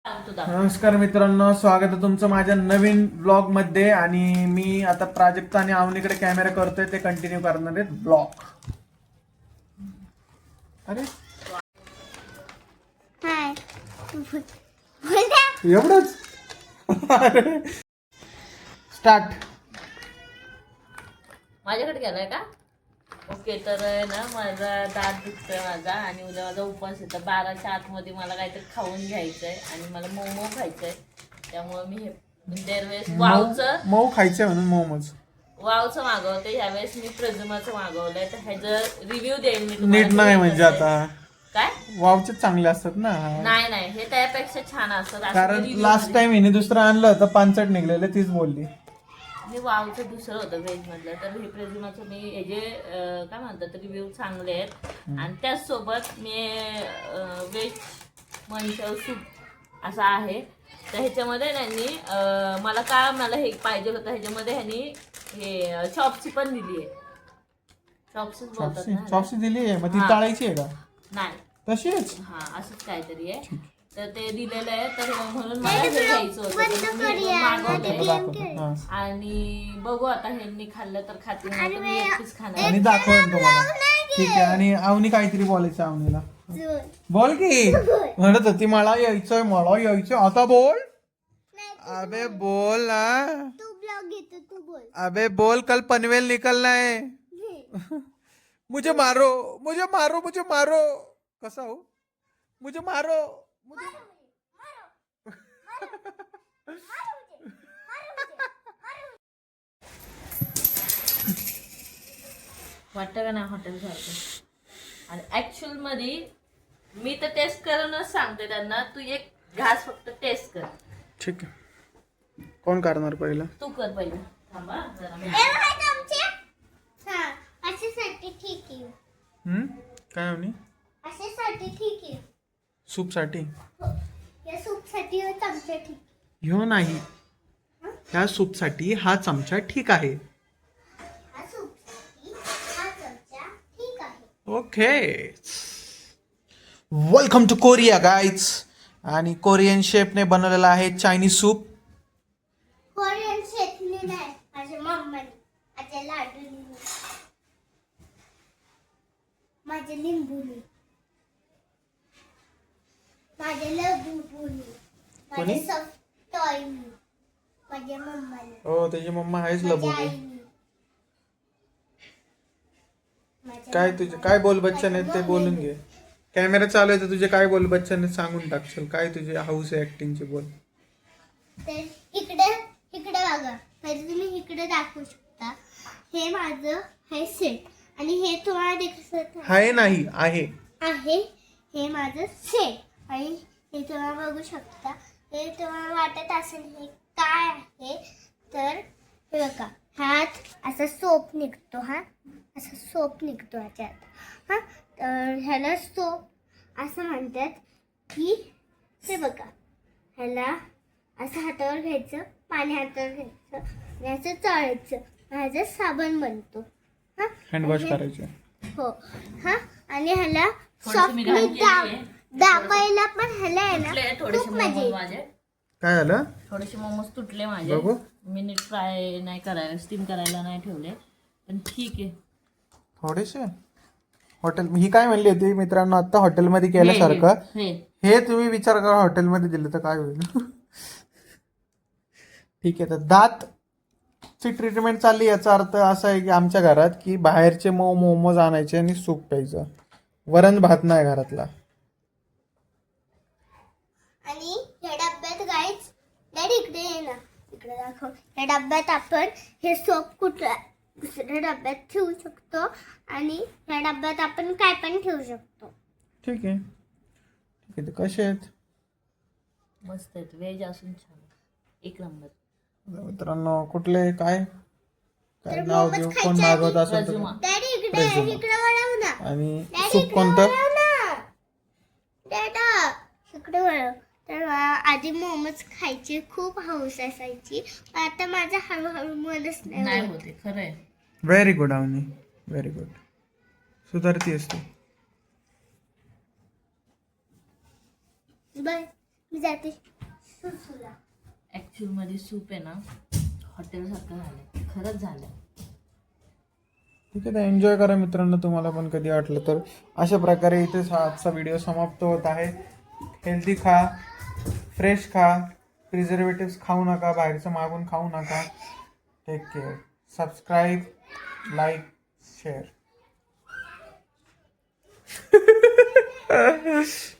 नमस्कार मित्रांनो, स्वागत आहे तुमचं माझ्या नवीन ब्लॉग मध्ये. आणि मी आता प्राजक्ता आणि आवनीकडे कॅमेरा करतोय, ते कंटिन्यू करणार आहेत ब्लॉग. अरे एवढंच स्टार्ट. माझ्याकडे गेलाय का? ओके, तर ना माझा दात दुखतोय माझा आणि उद्या माझा उपवास आहे. तर 12च्या आतमध्ये मला काहीतरी खाऊन घ्यायचंय आणि मला मोमो खायचंय. त्यामुळे मी हे दरवेळेस मऊ खायचंय म्हणून मोमोज वावचं मागवते. ह्यावेळेस मी प्रजमाचं मागवलंय. तर ह्याचं रिव्ह्यू देईन मी नीट नाही म्हणजे आता काय वावचे चांगले असतात ना. नाही हे त्यापेक्षा छान असतात. कारण लास्ट टाइम हिने दुसरं आणलं होतं, पानचट निघलेलं, तीच बोलली. हे वावचं दुसरं होतं व्हेज मधलं. तर हे प्रेझिमाचं मी हे जे काय म्हणतात रिव्ह्यू चांगले आहेत. आणि त्याचसोबत मी व्हेज मंचव सूप असा आहे. तर ह्याच्यामध्ये त्यांनी मला हे पाहिजे होतं. ह्याच्यामध्ये ह्यांनी हे चॉप्सी पण दिली आहे. चॉप्सी दिली आहे, मग ती तळायची आहे का? नाही, तशीच हा असंच काहीतरी आहे. तर ते दिलेलं आहे. तर म्हणून मला हे घ्यायचं होतं आणि बघू आता ह्यांनी खाल्लं तर खातील, मी एकटीच खाणार. आणि दाखवेन तुम्हाला. ठीक आहे. आणि आवनी काहीतरी बोलायचं आवनीला. बोल की. म्हणत होती मला यायचंय आता बोल. अबे बोल ना. अबे बोल, कल पनवेल निकलना है. मुझे मारो कसा हो, मुझे मारो. वाटतं का नाही हॉटेल सारखं? आणि ऍक्च्युअल मध्ये मी तर टेस्ट करूनच सांगते त्यांना, तू एक घास फक्त टेस्ट कर. ठीक आहे. कोण करणार पहिला? तू कर पहिला. थांबा जरा. काय म्हणे? ठीक आहे. सूप साठी या सूप साठी चमचा ठीक. ह्यो नाही, ह्या सूप साठी हा चमचा ठीक आहे. हा सूप साठी हा चमचा ठीक आहे. Okay. Welcome to Korea guys. आणि कोरियन शेफने बनवलेला आहे चायनीज सूप. कोरियन शेफने नाही, माझ्या मम्मीने, माझ्या लाडूने, माझ्या लिंबूने, माझ्या लबूबूने, माझ्या सफ्टॉयने, माझ्या मम्माने. हो, त्याची मम्मा आहेच लबू. काय तुझे काय बोल बच्चन आहेत ते बोलून घे. कॅमेरा चालू आहे तर तुझे काय बोल बच्चन आहेत सांगून टाकशील. काय तुझे हाऊस आहे ऍक्टिंगचे बोल. तर इकडे बघा, पहिले तुम्ही इकडे दाखवू शकता. हे माझं हे सेट आणि हे तुम्हाला दिसत आहे नाही आहे हे माझं सेट आणि हे तुम्हाला बघू शकता. हे तुम्हाला वाटत असेल हे काय आहे, तर हे बघा, ह्यात असा सोप निघतो. असा सोप निघतो ह्याच्यात. तर ह्याला सोप असं म्हणतात. की हे बघा, ह्याला असं हातावर घ्यायचं, पाणी हातावर घ्यायचं आणि असं चळायचं, ह्याचा साबण बनतो. हँडवॉश करायचे. हो. आणि ह्याला सॉफ्टली दाबायला पण ह्याला आहे ना खूप मजा येते. काय झालं? थोडेसे मोमोज तुटले माझे. मी नीट फ्राय नाही करायला, स्टीम करायला नाही ठेवले, पण ठीक आहे. थोडेसे हॉटेल ही काय म्हणली होती मित्रांनो, आता हॉटेलमध्ये केल्यासारखं. हे तुम्ही विचार करा, हॉटेलमध्ये दिलं तर काय होईल. ठीक आहे. तर दात ची ट्रीटमेंट चालली. याचा अर्थ असा आहे की आमच्या घरात की बाहेरचे मोमोज आणायचे आणि सूप प्यायचं. वरण भात नाही घरातला. आणि या डब्यात गाईच डॅडी इकडे ये ना, इकडे दाखव. या डब्यात आपण हे सोप दुसऱ्या डब्यात ठेवू शकतो आणि या डब्यात आपण काय पण ठेवू शकतो. ठीक आहे. तर कसे आहेत? मस्त आहेत. व्हेज असून छान, एक नंबर. मित्रांनो कुठले काय नाव देऊ, कोण मागवत असेल तर. डॅडी इकडे वळव ना. आणि सूप कोणतं? डॅडा इकडे वळव. तर आधी मोमोज खायची खूप हौस असायची, पण आता माझं हळूहळू मनच नाही होते. खरं आहे. Very good Avani, very good. सुधारती असते. बाय, मी जाते. सुसुला. ऍक्च्युअल मध्ये सूप आहे ना हॉटेल सारखं झालंय, खरंच झालंय. ठीक आहे, तर एन्जॉय करा मित्रांनो. तुम्हाला पण कधी वाटलं तर. अशा प्रकारे इथेच हा आजचा व्हिडिओ समाप्त होत आहे. हेल्दी खा, फ्रेश खा, प्रिझर्वेटिव्स खाऊ नका, बाहेरचं मागून खाऊ नका. Take care. Subscribe, like, share.